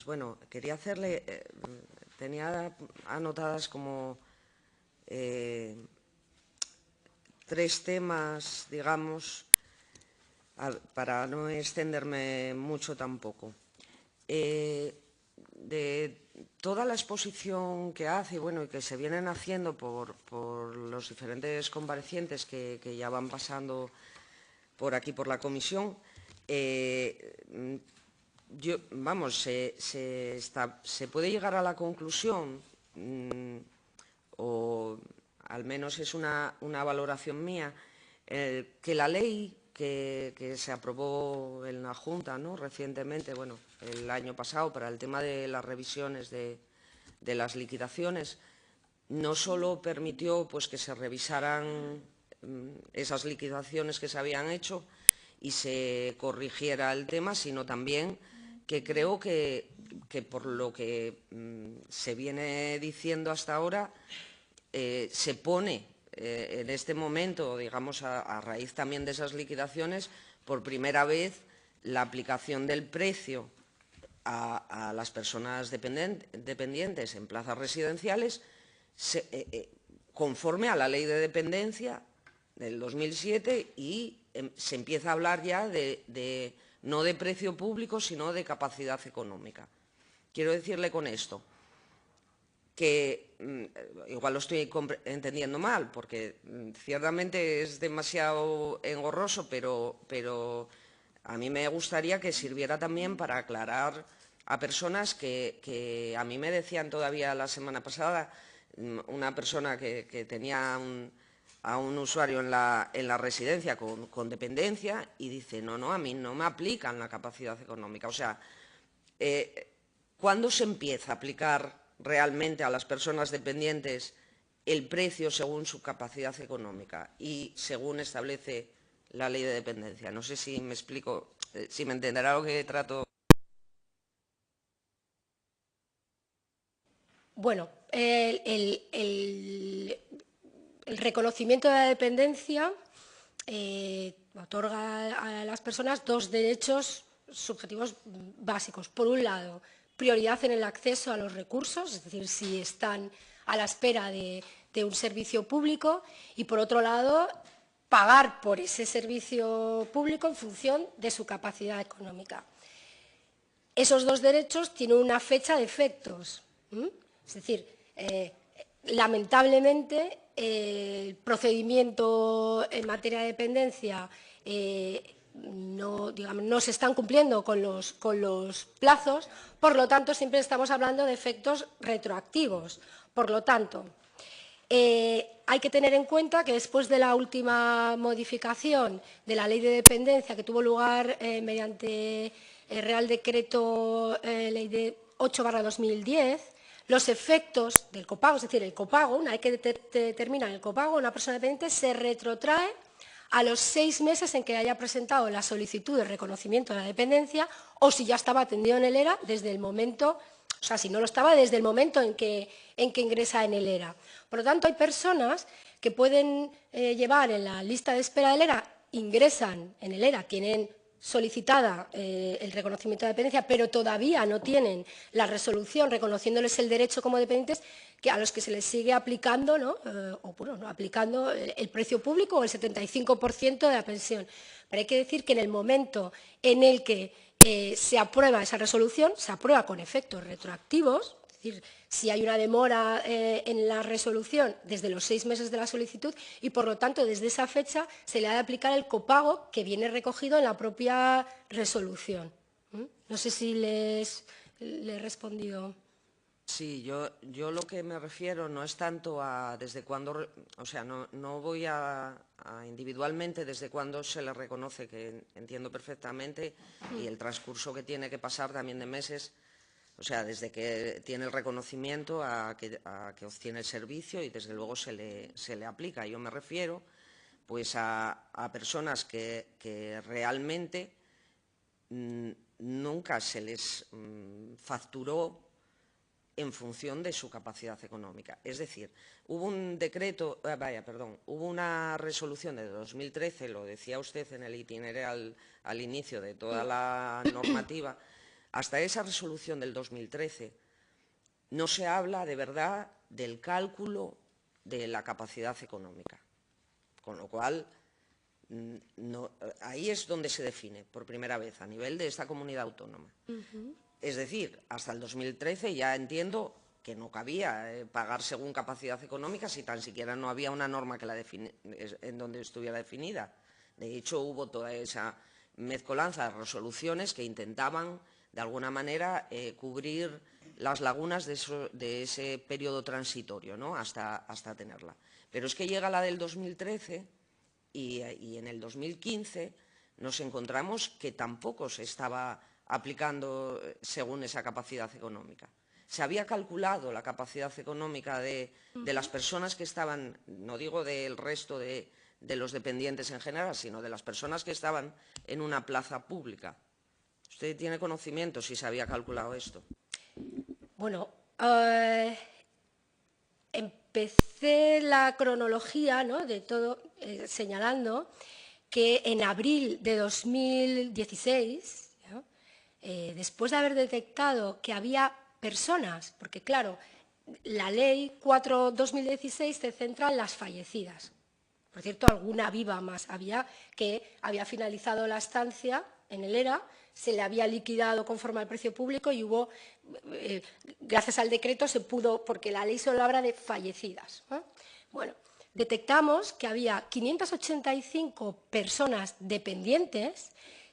Bueno, quería hacerle, tenía anotadas como tres temas, digamos, para no extenderme mucho tampoco. De toda la exposición que hace y que se vienen haciendo por los diferentes comparecientes que ya van pasando por aquí, por la comisión, se puede llegar a la conclusión, o al menos es una valoración mía, que la ley que se aprobó en la Junta, ¿no?, recientemente, el año pasado, para el tema de las revisiones de las liquidaciones, no solo permitió que se revisaran esas liquidaciones que se habían hecho y se corrigiera el tema, sino también que creo que por lo que se viene diciendo hasta ahora, se pone en este momento, digamos, a raíz también de esas liquidaciones, por primera vez la aplicación del precio a las personas dependientes en plazas residenciales conforme a la Ley de Dependencia del 2007 y se empieza a hablar ya no de precio público, sino de capacidad económica. Quiero decirle con esto que igual lo estoy entendiendo mal, porque ciertamente es demasiado engorroso, pero a mí me gustaría que sirviera también para aclarar a personas que a mí me decían todavía la semana pasada, una persona que tenía a un usuario en la residencia con dependencia y dice, no, a mí no me aplican la capacidad económica. O sea, ¿cuándo se empieza a aplicar realmente a las personas dependientes el precio según su capacidad económica y según establece la Ley de Dependencia? No sé si me explico, si me entenderá lo que trato. Bueno, el reconocimiento de la dependencia otorga a las personas dos derechos subjetivos básicos. Por un lado, prioridad en el acceso a los recursos, es decir, si están a la espera de un servicio público, y por otro lado, pagar por ese servicio público en función de su capacidad económica. Esos dos derechos tienen una fecha de efectos. Es decir, lamentablemente, el procedimiento en materia de dependencia no se están cumpliendo con los plazos, por lo tanto, siempre estamos hablando de efectos retroactivos. Por lo tanto, hay que tener en cuenta que después de la última modificación de la Ley de Dependencia, que tuvo lugar mediante el Real Decreto Ley de 8/2010, los efectos del copago, es decir, el copago, una vez que determina el copago, una persona dependiente se retrotrae a los 6 meses en que haya presentado la solicitud de reconocimiento de la dependencia, o si ya estaba atendido en el ERA desde el momento, o sea, si no lo estaba desde el momento en que ingresa en el ERA. Por lo tanto, hay personas que pueden llevar en la lista de espera del ERA, ingresan en el ERA, tienen solicitada el reconocimiento de dependencia, pero todavía no tienen la resolución reconociéndoles el derecho como dependientes, a los que se les sigue aplicando, aplicando el precio público o el 75% de la pensión. Pero hay que decir que en el momento en el que se aprueba esa resolución, se aprueba con efectos retroactivos, es decir, si hay una demora en la resolución desde los 6 meses de la solicitud, y por lo tanto desde esa fecha se le ha de aplicar el copago que viene recogido en la propia resolución. No sé si le he respondido. Sí, yo lo que me refiero no es tanto a desde cuándo, o sea, no voy a individualmente desde cuándo se le reconoce, que entiendo perfectamente, y el transcurso que tiene que pasar también de meses, o sea, desde que tiene el reconocimiento a que obtiene el servicio y desde luego se le aplica. Yo me refiero pues a personas que realmente nunca se les facturó en función de su capacidad económica. Es decir, hubo un decreto, hubo una resolución de 2013, lo decía usted en el itinerario al inicio de toda la normativa, hasta esa resolución del 2013 no se habla de verdad del cálculo de la capacidad económica, con lo cual ahí es donde se define por primera vez a nivel de esta comunidad autónoma. Es decir, hasta el 2013 ya entiendo que no cabía pagar según capacidad económica si tan siquiera no había una norma que en donde estuviera definida. De hecho, hubo toda esa mezcolanza de resoluciones que intentaban, de alguna manera, cubrir las lagunas de ese periodo transitorio, ¿no? hasta tenerla. Pero es que llega la del 2013 y en el 2015 nos encontramos que tampoco se estaba aplicando según esa capacidad económica. Se había calculado la capacidad económica de las personas que estaban, no digo del resto de los dependientes en general, sino de las personas que estaban en una plaza pública. ¿Usted tiene conocimiento si se había calculado esto? Bueno, empecé la cronología, ¿no?, de todo señalando que en abril de 2016, ¿no?, después de haber detectado que había personas, porque claro, la ley 4/2016 se centra en las fallecidas. Por cierto, alguna viva más había que había finalizado la estancia en el ERA, se le había liquidado conforme al precio público y hubo, gracias al decreto se pudo, porque la ley solo habla de fallecidas, ¿no? Bueno, detectamos que había 585 personas dependientes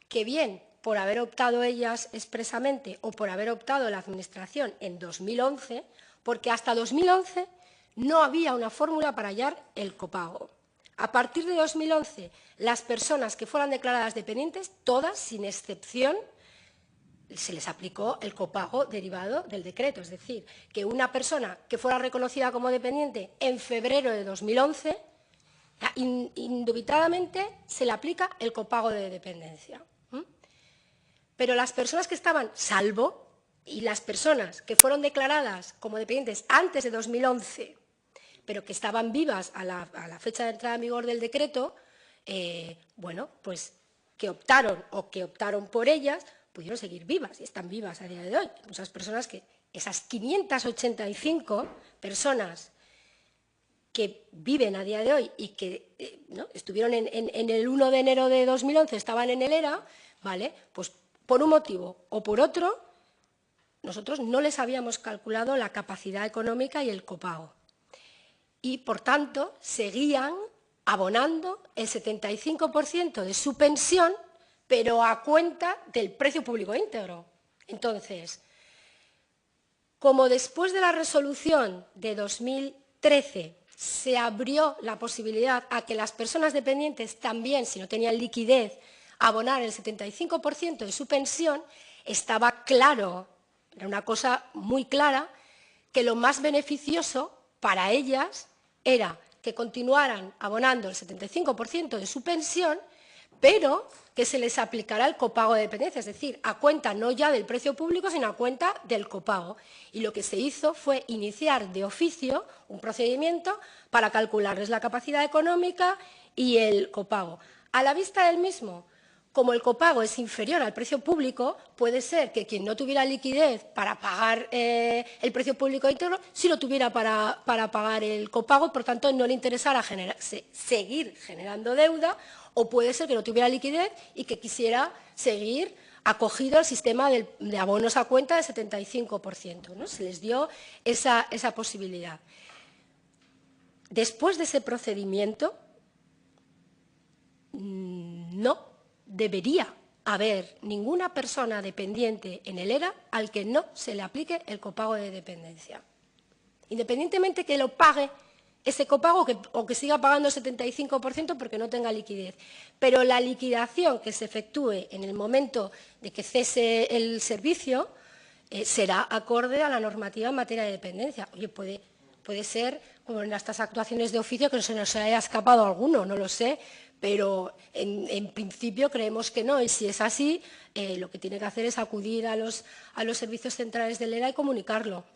que bien por haber optado ellas expresamente o por haber optado la Administración en 2011, porque hasta 2011 no había una fórmula para hallar el copago. A partir de 2011, las personas que fueran declaradas dependientes, todas, sin excepción, se les aplicó el copago derivado del decreto. Es decir, que una persona que fuera reconocida como dependiente en febrero de 2011, indubitadamente se le aplica el copago de dependencia. Pero las personas que estaban salvo y las personas que fueron declaradas como dependientes antes de 2011, pero que estaban vivas a la fecha de entrada en vigor del decreto, bueno, pues que optaron por ellas, pudieron seguir vivas y están vivas a día de hoy. Muchas personas que, esas 585 personas que viven a día de hoy y que ¿no?, estuvieron en el 1 de enero de 2011, estaban en el ERA, ¿vale?, pues por un motivo o por otro, nosotros no les habíamos calculado la capacidad económica y el copago. Y, por tanto, seguían abonando el 75% de su pensión, pero a cuenta del precio público íntegro. Entonces, como después de la resolución de 2013 se abrió la posibilidad a que las personas dependientes también, si no tenían liquidez, abonar el 75% de su pensión, estaba claro, era una cosa muy clara, que lo más beneficioso para ellas era que continuaran abonando el 75% de su pensión, pero que se les aplicara el copago de dependencia, es decir, a cuenta no ya del precio público, sino a cuenta del copago. Y lo que se hizo fue iniciar de oficio un procedimiento para calcularles la capacidad económica y el copago. A la vista del mismo, como el copago es inferior al precio público, puede ser que quien no tuviera liquidez para pagar el precio público íntegro, sí lo tuviera para pagar el copago y, por tanto, no le interesara seguir generando deuda, o puede ser que no tuviera liquidez y que quisiera seguir acogido al sistema de abonos a cuenta del 75%, ¿no? Se les dio esa posibilidad. Después de ese procedimiento, no debería haber ninguna persona dependiente en el ERA al que no se le aplique el copago de dependencia. Independientemente que lo pague ese copago o que siga pagando el 75% porque no tenga liquidez. Pero la liquidación que se efectúe en el momento de que cese el servicio será acorde a la normativa en materia de dependencia. Oye, puede ser, como en estas actuaciones de oficio, que se nos haya escapado alguno, no lo sé, pero en principio creemos que no, y si es así, lo que tiene que hacer es acudir a los servicios centrales del ERA y comunicarlo.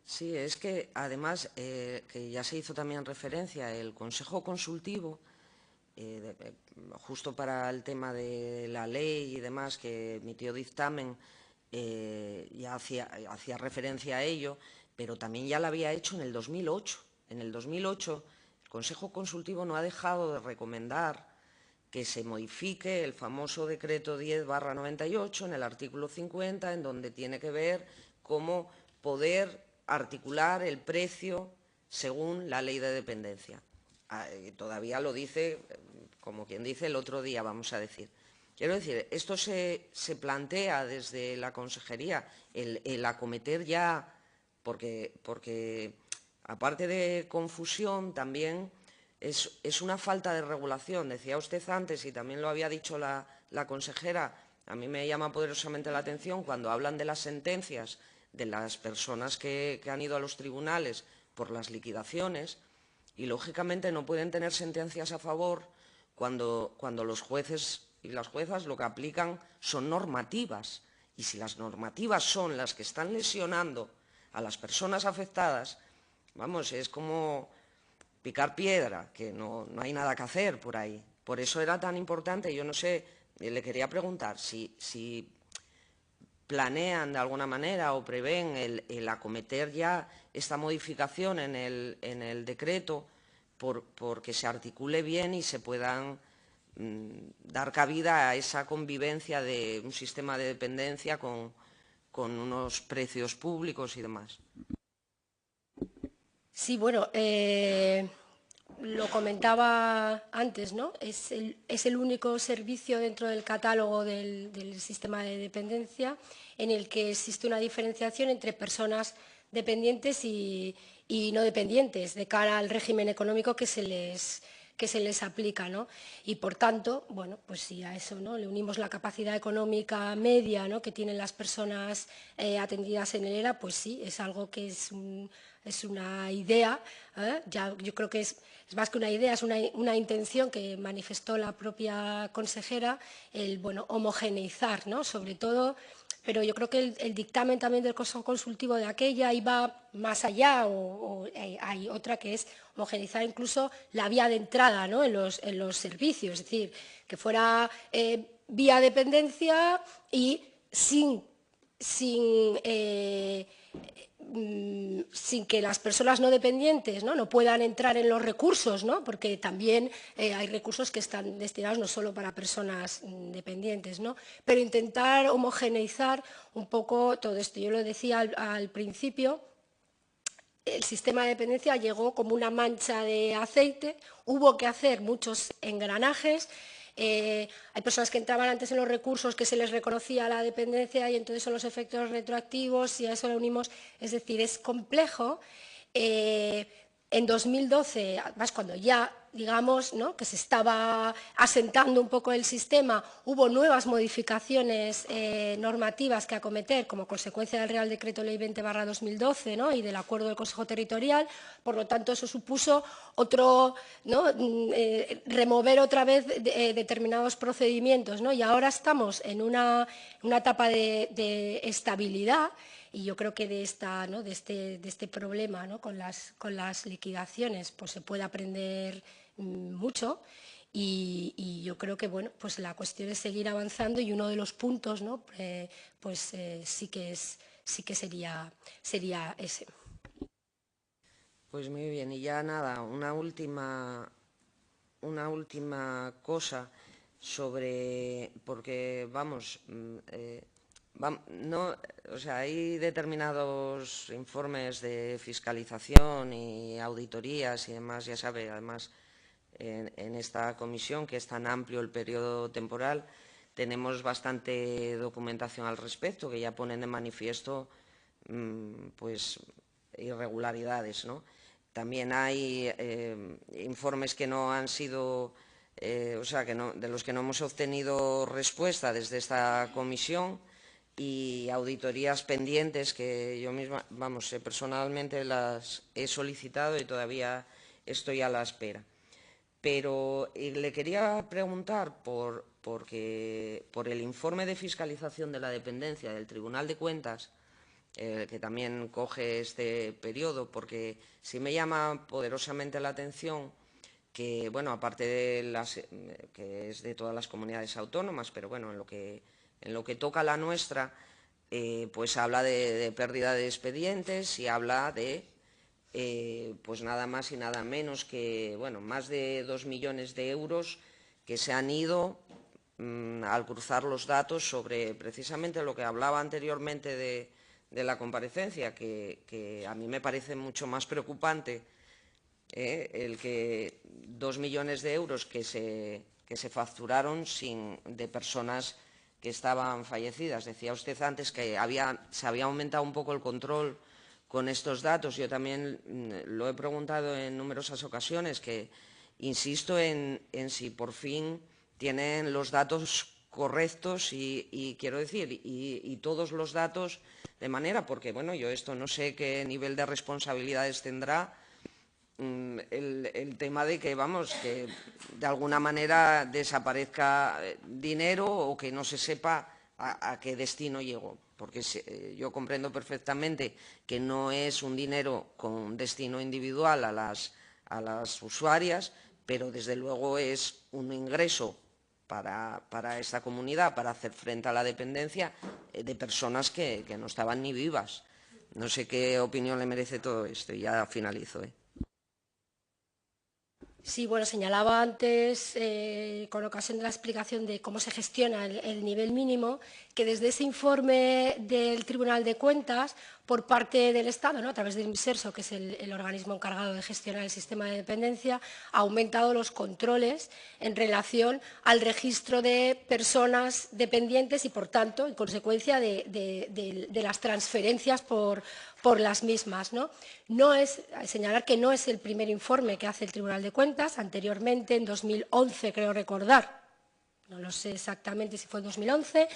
Sí, es que además, que ya se hizo también referencia, el Consejo Consultivo justo para el tema de la ley y demás, que emitió dictamen, ya hacía referencia a ello, pero también ya lo había hecho en el 2008. En el 2008 el Consejo Consultivo no ha dejado de recomendar que se modifique el famoso decreto 10/98 en el artículo 50, en donde tiene que ver cómo poder articular el precio según la ley de dependencia. Todavía lo dice, como quien dice, el otro día, vamos a decir. Quiero decir, esto se plantea desde la Consejería, el acometer ya, porque aparte de confusión también es una falta de regulación. Decía usted antes, y también lo había dicho la consejera, a mí me llama poderosamente la atención cuando hablan de las sentencias de las personas que han ido a los tribunales por las liquidaciones, y lógicamente no pueden tener sentencias a favor cuando los jueces y las juezas lo que aplican son normativas. Y si las normativas son las que están lesionando a las personas afectadas, vamos, es como picar piedra, que no hay nada que hacer por ahí. Por eso era tan importante. Yo no sé, le quería preguntar si planean de alguna manera o prevén el acometer ya esta modificación en el decreto porque se articule bien y se puedan dar cabida a esa convivencia de un sistema de dependencia con unos precios públicos y demás. Sí, bueno, lo comentaba antes, ¿no? Es el único servicio dentro del catálogo del sistema de dependencia en el que existe una diferenciación entre personas dependientes y no dependientes de cara al régimen económico que se les aplica, ¿no? Y por tanto, bueno, pues si a eso, ¿no?, le unimos la capacidad económica media, ¿no?, que tienen las personas atendidas en el ERA, pues sí, es algo que es una idea, ya yo creo que es más que una idea, es una intención que manifestó la propia consejera, el homogeneizar, ¿no?, sobre todo. Pero yo creo que el dictamen también del Consejo Consultivo de aquella iba más allá, o hay otra que es homogeneizar incluso la vía de entrada, ¿no?, en los servicios, es decir, que fuera vía dependencia y sin que las personas no dependientes no puedan entrar en los recursos, ¿no?, porque también hay recursos que están destinados no solo para personas dependientes, ¿no?, pero intentar homogeneizar un poco todo esto. Yo lo decía al principio, el sistema de dependencia llegó como una mancha de aceite, hubo que hacer muchos engranajes. Hay personas que entraban antes en los recursos que se les reconocía la dependencia y entonces son los efectos retroactivos y a eso le unimos. Es decir, es complejo. En 2012, además cuando ya, digamos, ¿no?, que se estaba asentando un poco el sistema, hubo nuevas modificaciones normativas que acometer como consecuencia del Real Decreto Ley 20/2012, ¿no?, y del acuerdo del Consejo Territorial. Por lo tanto, eso supuso otro, ¿no?, remover otra vez determinados procedimientos, ¿no? Y ahora estamos en una etapa de estabilidad. Y yo creo que de este problema, ¿no?, con las liquidaciones, pues se puede aprender mucho. Y yo creo que bueno, pues la cuestión es seguir avanzando y uno de los puntos, ¿no?, sí que sería ese. Pues muy bien, y ya nada, una última cosa sobre, porque vamos, no, o sea, hay determinados informes de fiscalización y auditorías y demás, ya sabe, además en esta comisión, que es tan amplio el periodo temporal, tenemos bastante documentación al respecto que ya ponen de manifiesto pues irregularidades, ¿no? También hay informes que no han sido, o sea, de los que no hemos obtenido respuesta desde esta comisión, y auditorías pendientes que yo misma, vamos, personalmente las he solicitado y todavía estoy a la espera. Pero le quería preguntar por el informe de fiscalización de la dependencia del Tribunal de Cuentas, que también coge este periodo, porque sí me llama poderosamente la atención que, bueno, aparte de que es de todas las comunidades autónomas, pero bueno, en lo que toca a la nuestra, pues habla de pérdida de expedientes y habla de pues nada más y nada menos que, bueno, más de 2 millones de euros que se han ido al cruzar los datos sobre precisamente lo que hablaba anteriormente de la comparecencia, que a mí me parece mucho más preocupante el que 2 millones de euros que se facturaron de personas que estaban fallecidas. Decía usted antes que se había aumentado un poco el control con estos datos. Yo también lo he preguntado en numerosas ocasiones, que insisto en si por fin tienen los datos correctos y quiero decir, y todos los datos de manera, porque bueno, yo esto no sé qué nivel de responsabilidades tendrá el tema de que, vamos, que de alguna manera desaparezca dinero o que no se sepa a qué destino llegó. Porque yo comprendo perfectamente que no es un dinero con destino individual a las usuarias, pero desde luego es un ingreso para esta comunidad, para hacer frente a la dependencia de personas que no estaban ni vivas. No sé qué opinión le merece todo esto y ya finalizo. Sí, bueno, señalaba antes, con ocasión de la explicación de cómo se gestiona el nivel mínimo, que desde ese informe del Tribunal de Cuentas, por parte del Estado, ¿no?, a través del INSERSO, que es el organismo encargado de gestionar el sistema de dependencia, ha aumentado los controles en relación al registro de personas dependientes y, por tanto, en consecuencia de las transferencias por las mismas, ¿no? Señalar que no es el primer informe que hace el Tribunal de Cuentas. Anteriormente, en 2011, creo recordar, no lo sé exactamente si fue en 2011,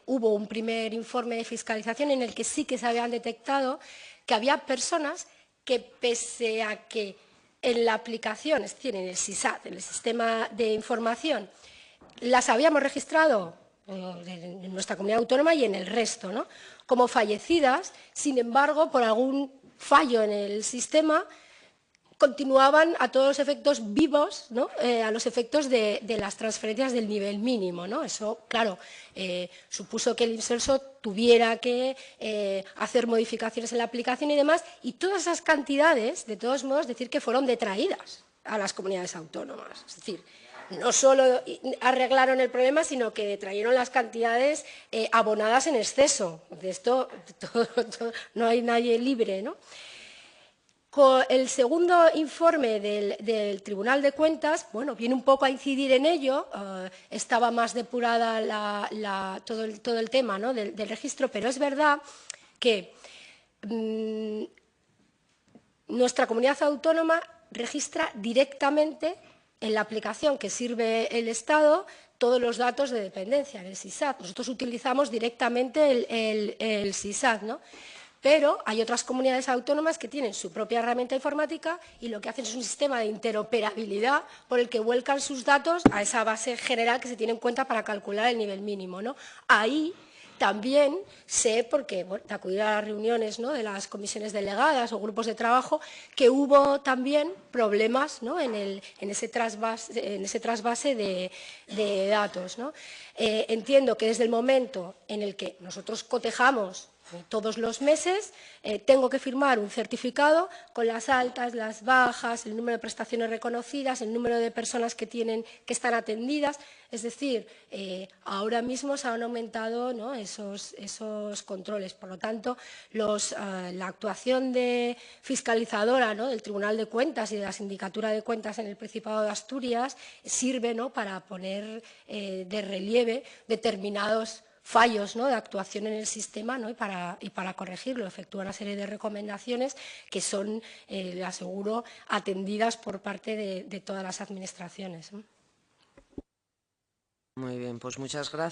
hubo un primer informe de fiscalización en el que sí que se habían detectado que había personas que, pese a que en la aplicación, es decir, en el SISAT, en el sistema de información, las habíamos registrado en nuestra comunidad autónoma y en el resto, ¿no?, como fallecidas, sin embargo, por algún fallo en el sistema, continuaban a todos los efectos vivos, ¿no?, a los efectos de las transferencias del nivel mínimo, ¿no? Eso, claro, supuso que el INSERSO tuviera que hacer modificaciones en la aplicación y demás, y todas esas cantidades, de todos modos, decir que fueron detraídas a las comunidades autónomas. Es decir, no solo arreglaron el problema, sino que detrayeron las cantidades abonadas en exceso. De esto no hay nadie libre, ¿no? Con el segundo informe del Tribunal de Cuentas, bueno, viene un poco a incidir en ello, estaba más depurada todo el tema, ¿no?, del registro, pero es verdad que nuestra comunidad autónoma registra directamente en la aplicación que sirve el Estado todos los datos de dependencia, en el SISAT. Nosotros utilizamos directamente el SISAT, ¿no? Pero hay otras comunidades autónomas que tienen su propia herramienta informática y lo que hacen es un sistema de interoperabilidad por el que vuelcan sus datos a esa base general que se tiene en cuenta para calcular el nivel mínimo, ¿no? Ahí también sé, porque bueno, de acudir a las reuniones, ¿no?, de las comisiones delegadas o grupos de trabajo, que hubo también problemas, ¿no?, en ese trasvase de datos, ¿no? Entiendo que desde el momento en el que nosotros cotejamos todos los meses, tengo que firmar un certificado con las altas, las bajas, el número de prestaciones reconocidas, el número de personas que están atendidas. Es decir, ahora mismo se han aumentado, ¿no?, esos controles. Por lo tanto, la actuación fiscalizadora, ¿no?, del Tribunal de Cuentas y de la Sindicatura de Cuentas en el Principado de Asturias sirve, ¿no?, para poner de relieve determinados fallos, ¿no?, de actuación en el sistema, ¿no?, y para corregirlo. Efectúa una serie de recomendaciones que son, le aseguro, atendidas por parte de todas las administraciones. Muy bien, pues muchas gracias.